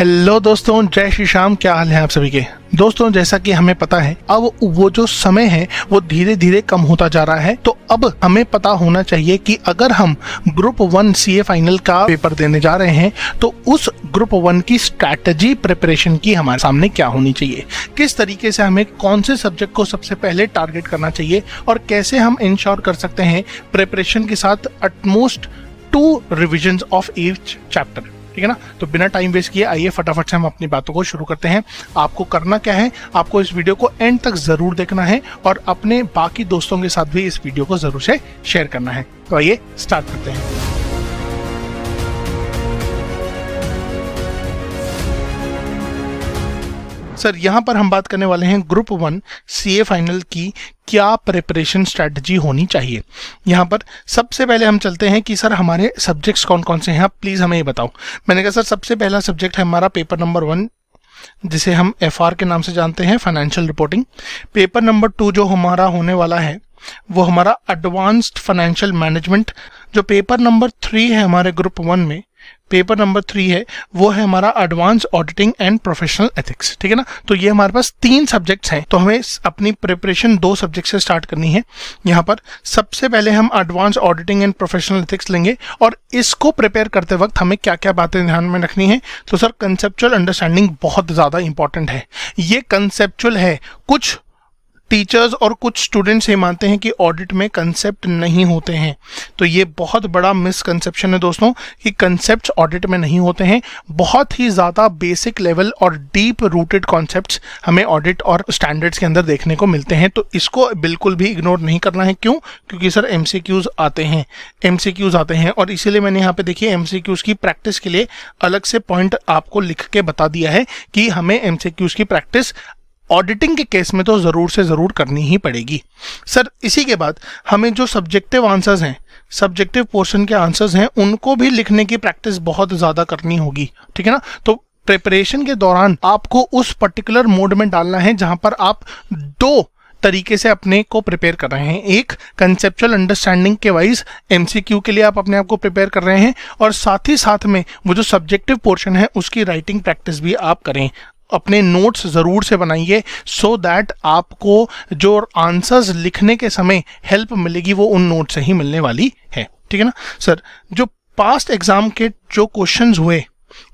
Hello दोस्तों, जय श्री श्याम। क्या हाल है आप सभी के। दोस्तों, जैसा कि हमें पता है अब वो जो समय है वो धीरे धीरे कम होता जा रहा है। तो अब हमें पता होना चाहिए कि अगर हम ग्रुप 1 सीए फाइनल का पेपर देने जा रहे हैं तो उस ग्रुप 1 की स्ट्रैटेजी प्रिपरेशन की हमारे सामने क्या होनी चाहिए, किस तरीके से हमें कौन से सब्जेक्ट को सबसे पहले टारगेट करना चाहिए और कैसे हम इंश्योर कर सकते हैं प्रिपरेशन के साथ utmost 2 revisions of each chapter. ठीक है ना। तो बिना टाइम वेस्ट किए आइए फटाफट से हम अपनी बातों को शुरू करते हैं। आपको करना क्या है, आपको इस वीडियो को एंड तक जरूर देखना है और अपने बाकी दोस्तों के साथ भी इस वीडियो को जरूर से शेयर करना है। तो आइए स्टार्ट करते हैं। सर, यहाँ पर हम बात करने वाले हैं ग्रुप 1 सीए फाइनल की क्या प्रिपरेशन स्ट्रैटेजी होनी चाहिए। यहाँ पर सबसे पहले हम चलते हैं कि सर हमारे सब्जेक्ट्स कौन कौन से हैं, आप प्लीज़ हमें ये बताओ। मैंने कहा सर सबसे पहला सब्जेक्ट है हमारा पेपर नंबर 1, जिसे हम FR के नाम से जानते हैं, फाइनेंशियल रिपोर्टिंग। पेपर नंबर 2 जो हमारा होने वाला है वो हमारा एडवांस्ड फाइनेंशियल मैनेजमेंट। जो पेपर नंबर 3 है हमारे ग्रुप 1 में, पेपर नंबर 3 है वो है हमारा advance auditing and professional ethics. ठीक है ना। तो ये हमारे पास 3 सब्जेक्ट्स हैं। तो हमें अपनी प्रिपरेशन 2 सब्जेक्ट से स्टार्ट करनी है। यहाँ पर सबसे पहले हम advance auditing and professional ethics लेंगे और इसको प्रिपेयर करते वक्त हमें क्या क्या बातें ध्यान में रखनी है। तो सर कंसेप्चुअल अंडरस्टैंडिंग बहुत ज़्यादा इंपॉर्टेंट है। ये कंसेप्चुअल है। कुछ टीचर्स और कुछ स्टूडेंट्स ये मानते हैं कि ऑडिट में कंसेप्ट नहीं होते हैं। तो ये बहुत बड़ा मिसकंसेप्शन है दोस्तों कि कंसेप्ट्स ऑडिट में नहीं होते हैं। बहुत ही ज़्यादा बेसिक लेवल और डीप रूटेड कॉन्सेप्ट्स हमें ऑडिट और स्टैंडर्ड्स के अंदर देखने को मिलते हैं। तो इसको बिल्कुल भी इग्नोर नहीं करना है। क्यों? क्योंकि सर MCQs आते हैं और इसीलिए मैंने यहाँ पे देखिए MCQs की प्रैक्टिस के लिए अलग से पॉइंट आपको लिख के बता दिया है कि हमें MCQs की प्रैक्टिस ऑडिटिंग के केस में तो ज़रूर से ज़रूर करनी ही पड़ेगी। सर इसी के बाद हमें जो सब्जेक्टिव आंसर्स हैं, सब्जेक्टिव पोर्शन के आंसर्स हैं, उनको भी लिखने की प्रैक्टिस बहुत ज़्यादा करनी होगी। ठीक है ना। तो प्रिपरेशन के दौरान आपको उस पर्टिकुलर मोड में डालना है जहां पर आप 2 तरीके से अपने को प्रिपेयर कर रहे हैं। एक कंसेप्चुअल अंडरस्टैंडिंग के वाइज MCQ के लिए आप अपने आप को प्रिपेयर कर रहे हैं और साथ ही साथ में वो जो सब्जेक्टिव पोर्शन है उसकी राइटिंग प्रैक्टिस भी आप करें। अपने नोट्स ज़रूर से बनाइए सो दैट आपको जो आंसर्स लिखने के समय हेल्प मिलेगी वो उन नोट से ही मिलने वाली है। ठीक है ना। सर जो पास्ट एग्जाम के जो क्वेश्चंस हुए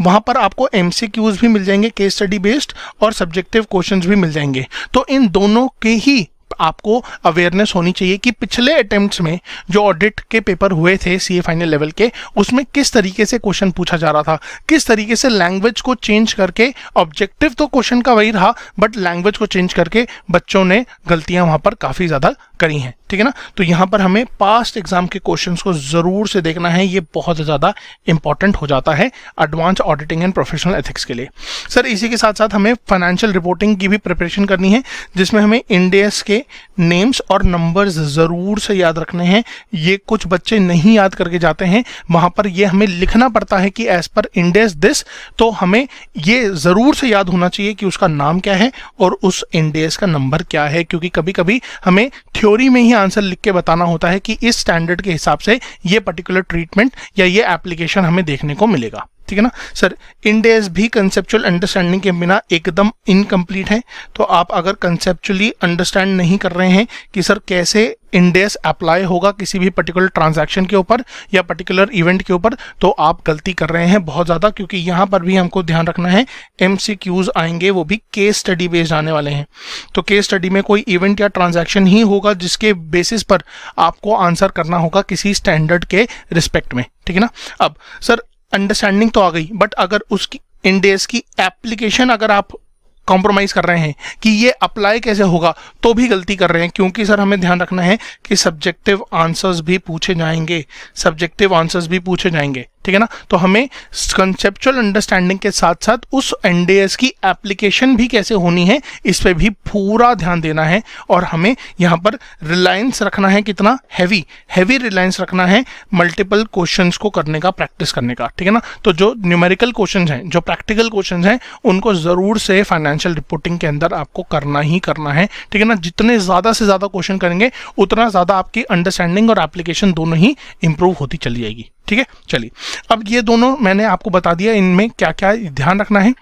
वहाँ पर आपको MCQs भी मिल जाएंगे, केस स्टडी बेस्ड, और सब्जेक्टिव क्वेश्चंस भी मिल जाएंगे। तो इन दोनों के ही आपको अवेयरनेस होनी चाहिए कि पिछले अटेम्प्ट्स में जो ऑडिट के पेपर हुए थे सीए फाइनल लेवल के, उसमें किस तरीके से क्वेश्चन पूछा जा रहा था, किस तरीके से लैंग्वेज को चेंज करके, ऑब्जेक्टिव तो क्वेश्चन का वही रहा बट लैंग्वेज को चेंज करके बच्चों ने गलतियां वहां पर काफ़ी ज़्यादा करी हैं। ठीक है ना। तो यहाँ पर हमें पास्ट एग्जाम के क्वेश्चंस को ज़रूर से देखना है। ये बहुत ज़्यादा इंपॉर्टेंट हो जाता है advance auditing and professional ethics के लिए। सर इसी के साथ साथ हमें फाइनेंशियल रिपोर्टिंग की भी प्रिपरेशन करनी है, जिसमें हमें इंड एस के नेम्स और नंबर्स ज़रूर से याद रखने हैं। ये कुछ बच्चे नहीं याद करके जाते हैं, वहाँ पर ये हमें लिखना पड़ता है कि as per end S this. तो हमें ये ज़रूर से याद होना चाहिए कि उसका नाम क्या है और उस इंड एस का नंबर क्या है, क्योंकि कभी कभी हमें थ्योरी में ही आंसर लिख के बताना होता है कि इस स्टैंडर्ड के हिसाब से ये पर्टिकुलर ट्रीटमेंट या ये एप्लीकेशन हमें देखने को मिलेगा। ठीक है ना। सर इंड एस भी कंसेप्चुअल अंडरस्टैंडिंग के बिना एकदम इनकम्प्लीट है। तो आप अगर कंसेप्चुअली अंडरस्टैंड नहीं कर रहे हैं कि सर कैसे इंड एस अप्लाई होगा किसी भी पर्टिकुलर ट्रांजैक्शन के ऊपर या पर्टिकुलर इवेंट के ऊपर, तो आप गलती कर रहे हैं बहुत ज़्यादा, क्योंकि यहाँ पर भी हमको ध्यान रखना है MCQs आएंगे, वो भी केस स्टडी बेस्ड आने वाले हैं। तो केस स्टडी में कोई इवेंट या ट्रांजैक्शन ही होगा जिसके बेसिस पर आपको आंसर करना होगा किसी स्टैंडर्ड के रिस्पेक्ट में। ठीक है ना। अब सर अंडरस्टैंडिंग तो आ गई, बट अगर उसकी इंड एस की एप्लीकेशन अगर आप कॉम्प्रोमाइज़ कर रहे हैं कि ये अप्लाई कैसे होगा, तो भी गलती कर रहे हैं, क्योंकि सर हमें ध्यान रखना है कि सब्जेक्टिव आंसर्स भी पूछे जाएंगे। ठीक है ना। तो हमें कंसेप्चुअल अंडरस्टैंडिंग के साथ साथ उस एनडीएस की एप्लीकेशन भी कैसे होनी है इस पे भी पूरा ध्यान देना है, और हमें यहाँ पर रिलायंस रखना है, कितना हैवी रिलायंस रखना है मल्टीपल क्वेश्चंस को करने का, प्रैक्टिस करने का। ठीक है ना। तो जो न्यूमेरिकल क्वेश्चंस हैं, जो प्रैक्टिकल क्वेश्चंस हैं, उनको ज़रूर से फाइनेंशियल रिपोर्टिंग के अंदर आपको करना ही करना है। ठीक है ना। जितने ज़्यादा से ज़्यादा क्वेश्चन करेंगे उतना ज़्यादा आपकी अंडरस्टैंडिंग और एप्लीकेशन दोनों ही इंप्रूव होती चली जाएगी। ठीक है। चलिए अब ये दोनों मैंने आपको बता दिया, इनमें क्या क्या ध्यान रखना है।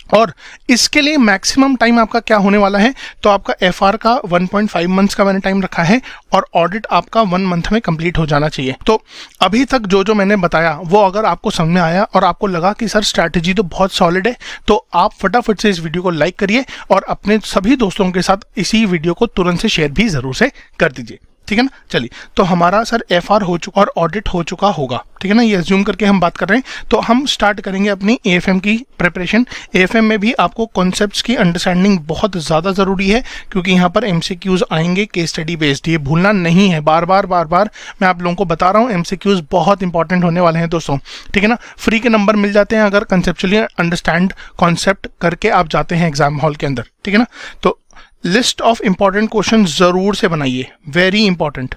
और इसके लिए मैक्सिमम टाइम आपका क्या होने वाला है, तो आपका एफआर का 1.5 मंथ्स का मैंने टाइम रखा है और ऑडिट आपका 1 मंथ में कंप्लीट हो जाना चाहिए। तो अभी तक जो मैंने बताया वो अगर आपको समझ में आया और आपको लगा कि सर स्ट्रैटेजी तो बहुत सॉलिड है, तो आप फटाफट से इस वीडियो को लाइक करिए और अपने सभी दोस्तों के साथ इसी वीडियो को तुरंत से शेयर भी जरूर से कर दीजिए, ठीक है ना। चलिए, तो हमारा सर एफआर हो चुका और ऑडिट हो चुका होगा, ठीक है ना, ये अज्यूम करके हम बात कर रहे हैं। तो हम स्टार्ट करेंगे अपनी एएफएम की प्रिपरेशन। एएफएम में भी आपको कॉन्सेप्ट्स की अंडरस्टैंडिंग बहुत ज़्यादा ज़रूरी है, क्योंकि यहाँ पर एमसीक्यूज आएंगे केस स्टडी बेस्ड, ये भूलना नहीं है। बार बार मैं आप लोगों को बता रहा हूँ, एमसीक्यूज बहुत इंपॉर्टेंट होने वाले हैं दोस्तों, ठीक है ना। फ्री के नंबर मिल जाते हैं अगर कंसेप्चुअली अंडरस्टैंड कॉन्सेप्ट करके आप जाते हैं एग्जाम हॉल के अंदर, ठीक है ना। तो लिस्ट ऑफ इंपॉर्टेंट क्वेश्चन जरूर से बनाइए, वेरी इंपॉर्टेंट,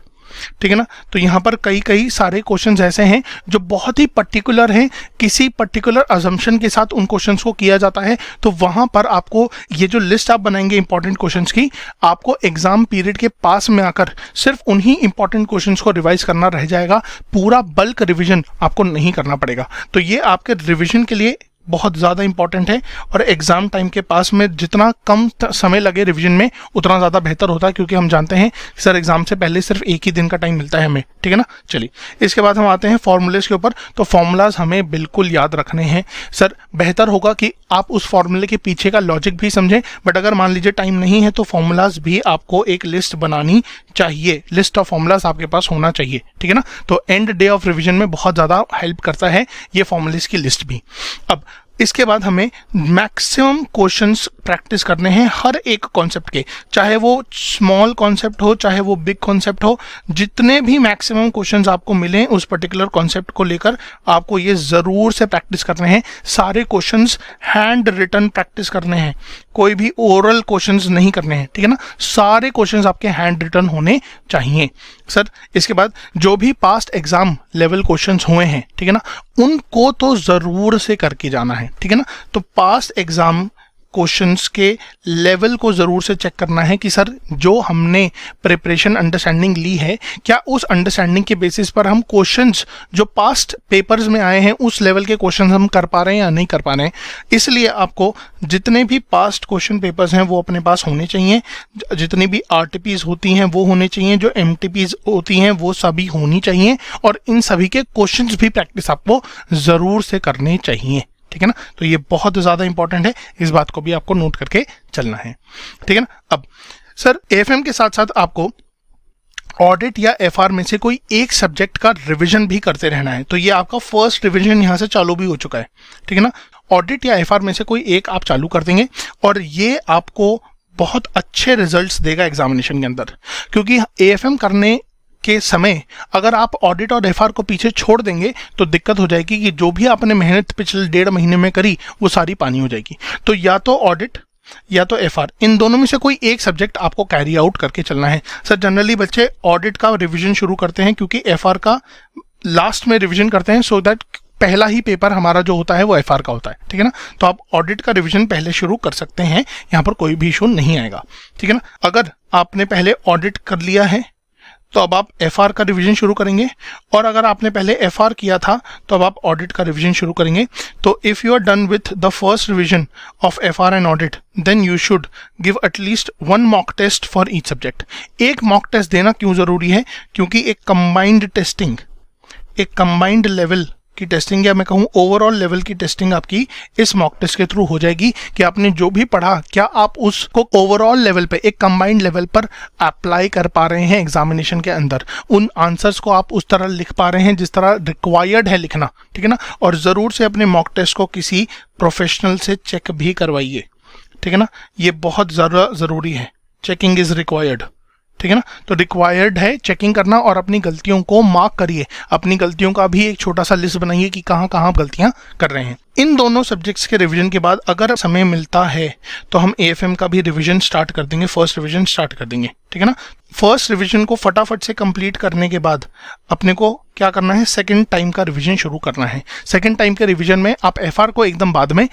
ठीक है ना। तो यहाँ पर कई सारे क्वेश्चंस ऐसे हैं जो बहुत ही पर्टिकुलर हैं, किसी पर्टिकुलर अजम्पशन के साथ उन क्वेश्चंस को किया जाता है। तो वहाँ पर आपको ये जो लिस्ट आप बनाएंगे इंपॉर्टेंट क्वेश्चंस की, आपको एग्जाम पीरियड के पास में आकर सिर्फ उन्हीं इंपॉर्टेंट क्वेश्चंस को रिवाइज करना रह जाएगा, पूरा बल्क रिविजन आपको नहीं करना पड़ेगा। तो ये आपके रिविजन के लिए बहुत ज़्यादा इंपॉर्टेंट है और एग्जाम टाइम के पास में जितना कम समय लगे रिवीजन में उतना ज़्यादा बेहतर होता है, क्योंकि हम जानते हैं सर एग्जाम से पहले सिर्फ एक ही दिन का टाइम मिलता है हमें, ठीक है ना। चलिए, इसके बाद हम आते हैं फॉर्मूलेज के ऊपर। तो फॉर्मूलाज हमें बिल्कुल याद रखने हैं सर। बेहतर होगा कि आप उस फॉर्मूले के पीछे का लॉजिक भी समझें, बट अगर मान लीजिए टाइम नहीं है तो फॉर्मूलाज भी आपको एक लिस्ट बनानी चाहिए, लिस्ट ऑफ फॉर्मूलाज आपके पास होना चाहिए, ठीक है ना। तो एंड डे ऑफ रिविजन में बहुत ज़्यादा हेल्प करता है ये फॉर्मूलेज की लिस्ट भी। अब इसके बाद हमें मैक्सिमम क्वेश्चंस प्रैक्टिस करने हैं हर एक कॉन्सेप्ट के, चाहे वो स्मॉल कॉन्सेप्ट हो चाहे वो बिग कॉन्सेप्ट हो। जितने भी मैक्सिमम क्वेश्चंस आपको मिलें उस पर्टिकुलर कॉन्सेप्ट को लेकर आपको ये ज़रूर से प्रैक्टिस करने हैं। सारे क्वेश्चंस हैंड रिटन प्रैक्टिस करने हैं, कोई भी ओरल क्वेश्चंस नहीं करने हैं, ठीक है ना। सारे क्वेश्चंस आपके हैंड रिटन होने चाहिए सर। इसके बाद जो भी पास्ट एग्जाम लेवल क्वेश्चंस हुए हैं, ठीक है ना, उनको तो ज़रूर से करके जाना है, ठीक है ना। तो पास्ट एग्जाम क्वेश्चंस के लेवल को ज़रूर से चेक करना है कि सर जो हमने प्रिपरेशन अंडरस्टैंडिंग ली है, क्या उस अंडरस्टैंडिंग के बेसिस पर हम क्वेश्चंस जो पास्ट पेपर्स में आए हैं उस लेवल के क्वेश्चंस हम कर पा रहे हैं या नहीं कर पा रहे हैं। इसलिए आपको जितने भी पास्ट क्वेश्चन पेपर्स हैं वो अपने पास होने चाहिए, जितनी भी आरटीपीज होती हैं वो होने चाहिए, जो एमटीपीज होती हैं वो सभी होनी चाहिए, और इन सभी के क्वेश्चंस भी प्रैक्टिस आपको ज़रूर से करने चाहिए, ठीक है ना। तो ये बहुत ज़्यादा इंपॉर्टेंट है, इस बात को भी आपको नोट करके चलना है, ठीक है ना। अब सर एएफएम के साथ साथ आपको ऑडिट या एफआर में से कोई एक सब्जेक्ट का रिवीजन भी करते रहना है। तो ये आपका फर्स्ट रिवीजन यहाँ से चालू भी हो चुका है, ठीक है ना। ऑडिट या एफआर में से कोई एक आप चालू कर देंगे और ये आपको बहुत अच्छे रिजल्ट्स देगा एग्जामिनेशन के अंदर, क्योंकि एएफएम करने के समय अगर आप ऑडिट और एफआर को पीछे छोड़ देंगे तो दिक्कत हो जाएगी कि जो भी आपने मेहनत पिछले 1.5 महीने में करी वो सारी पानी हो जाएगी। तो या तो ऑडिट या तो एफआर, इन दोनों में से कोई एक सब्जेक्ट आपको कैरी आउट करके चलना है। सर जनरली बच्चे ऑडिट का रिवीजन शुरू करते हैं क्योंकि एफआर का लास्ट में रिवीजन करते हैं, सो दैट पहला ही पेपर हमारा जो होता है वो एफआर का होता है, ठीक है ना। तो आप ऑडिट का रिवीजन पहले शुरू कर सकते हैं, यहाँ पर कोई भी इशू नहीं आएगा, ठीक है ना। अगर आपने पहले ऑडिट कर लिया है तो अब आप एफआर का रिवीजन शुरू करेंगे, और अगर आपने पहले एफआर किया था तो अब आप ऑडिट का रिवीजन शुरू करेंगे। तो if you are done with the first revision of FR and audit, then you should give at least 1 mock test for each subject. एक मॉक टेस्ट देना क्यों ज़रूरी है, क्योंकि एक कंबाइंड टेस्टिंग, एक कंबाइंड लेवल की टेस्टिंग या मैं कहूँ ओवरऑल लेवल की टेस्टिंग आपकी इस मॉक टेस्ट के थ्रू हो जाएगी कि आपने जो भी पढ़ा क्या आप उसको ओवरऑल लेवल पे एक कंबाइंड लेवल पर अप्लाई कर पा रहे हैं एग्जामिनेशन के अंदर। उन आंसर्स को आप उस तरह लिख पा रहे हैं जिस तरह रिक्वायर्ड है लिखना, ठीक है ना। और ज़रूर से अपने मॉक टेस्ट को किसी प्रोफेशनल से चेक भी करवाइए, ठीक है ना। ये बहुत ज़्यादा ज़रूरी है, चेकिंग इज़ रिक्वायर्ड, ठीक है ना। तो रिक्वायर्ड है चेकिंग करना, और अपनी गलतियों को मार्क करिए, अपनी गलतियों का भी एक छोटा सा लिस्ट बनाइए कि कहाँ कहाँ आप गलतियाँ कर रहे हैं। इन दोनों सब्जेक्ट्स के रिवीजन के बाद अगर समय मिलता है तो हम एएफएम का भी रिवीजन स्टार्ट कर देंगे, फर्स्ट रिवीजन स्टार्ट कर देंगे, ठीक है ना। फर्स्ट रिवीजन को फटाफट से कंप्लीट करने के बाद अपने को क्या करना है, सेकेंड टाइम का रिवीजन शुरू करना है। सेकेंड टाइम के रिवीजन में आप एफआर को एकदम बाद में,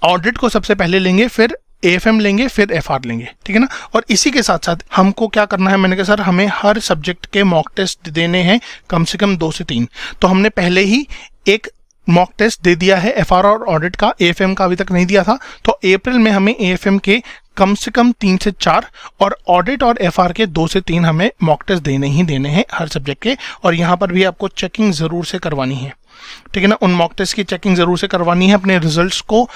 ऑडिट को सबसे पहले लेंगे, फिर एएफएम लेंगे, फिर एफआर लेंगे, ठीक है ना। और इसी के साथ साथ हमको क्या करना है, मैंने कहा सर हमें हर सब्जेक्ट के मॉक टेस्ट देने हैं कम से कम 2 से 3। तो हमने पहले ही एक मॉक टेस्ट दे दिया है एफआर और ऑडिट का, एएफएम का अभी तक नहीं दिया था। तो अप्रैल में हमें एएफएम के कम से कम 3 से 4 और ऑडिट और एफआर के 2 से 3 हमें मॉक टेस्ट देने ही देने हैं हर सब्जेक्ट के। और यहाँ पर भी आपको चेकिंग ज़रूर से करवानी है, ठीक है ना। उन मॉक टेस्ट की चेकिंग ज़रूर से करवानी है। अपने रिजल्ट्स को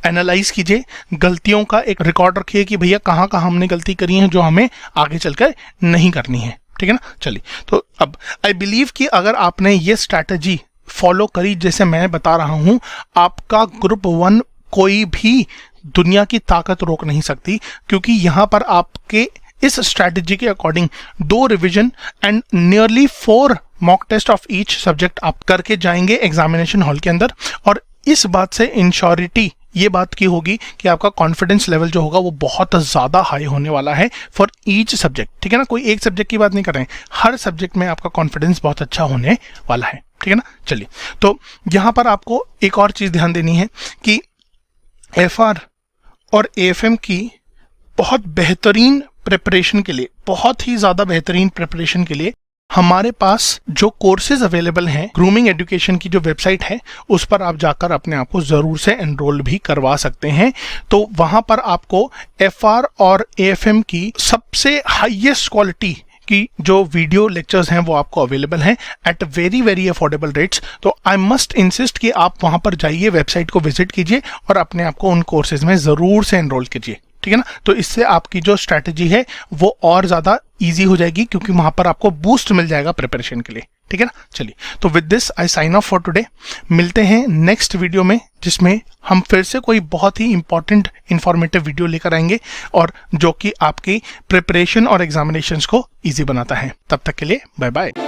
एनालाइज कीजिए, गलतियों का एक रिकॉर्ड रखिए कि भैया कहाँ कहाँ हमने गलती करी है जो हमें आगे चलकर नहीं करनी है, ठीक है ना। चलिए, तो अब आई बिलीव कि अगर आपने ये स्ट्रैटेजी फॉलो करी जैसे मैं बता रहा हूँ, आपका ग्रुप 1 कोई भी दुनिया की ताकत रोक नहीं सकती, क्योंकि यहाँ पर आपके इस स्ट्रैटेजी के according 2 revision and nearly 4 mock test of each subject आप करके जाएंगे एग्जामिनेशन हॉल के अंदर। और इस बात से इंश्योरिटी ये बात की होगी कि आपका कॉन्फिडेंस लेवल जो होगा वो बहुत ज़्यादा हाई होने वाला है फॉर ईच सब्जेक्ट, ठीक है ना। कोई एक सब्जेक्ट की बात नहीं कर रहे हैं, हर सब्जेक्ट में आपका कॉन्फिडेंस बहुत अच्छा होने वाला है, ठीक है ना। चलिए, तो यहाँ पर आपको एक और चीज़ ध्यान देनी है कि एफआर और एएफएम की बहुत बेहतरीन प्रिपरेशन के लिए, बहुत ही ज़्यादा बेहतरीन प्रिपरेशन के लिए हमारे पास जो कोर्सेज अवेलेबल हैं, ग्रूमिंग एजुकेशन की जो वेबसाइट है उस पर आप जाकर अपने आप को ज़रूर से एनरोल भी करवा सकते हैं। तो वहाँ पर आपको एफआर और एएफएम की सबसे हाईएस्ट क्वालिटी की जो वीडियो लेक्चर्स हैं वो आपको अवेलेबल हैं at very very affordable rates. तो आई मस्ट इंसिस्ट कि आप वहाँ पर जाइए, वेबसाइट को विजिट कीजिए और अपने आप को उन कोर्सेज में ज़रूर से एनरोल कीजिए, ठीक है ना। तो इससे आपकी जो स्ट्रैटेजी है वो और ज़्यादा ईजी हो जाएगी, क्योंकि वहाँ पर आपको बूस्ट मिल जाएगा प्रिपरेशन के लिए, ठीक है ना। चलिए, तो with this I sign off for today. मिलते हैं नेक्स्ट वीडियो में, जिसमें हम फिर से कोई बहुत ही इंपॉर्टेंट इंफॉर्मेटिव वीडियो लेकर आएंगे और जो कि आपकी प्रिपरेशन और एग्जामिनेशंस को ईजी बनाता है। तब तक के लिए बाय बाय।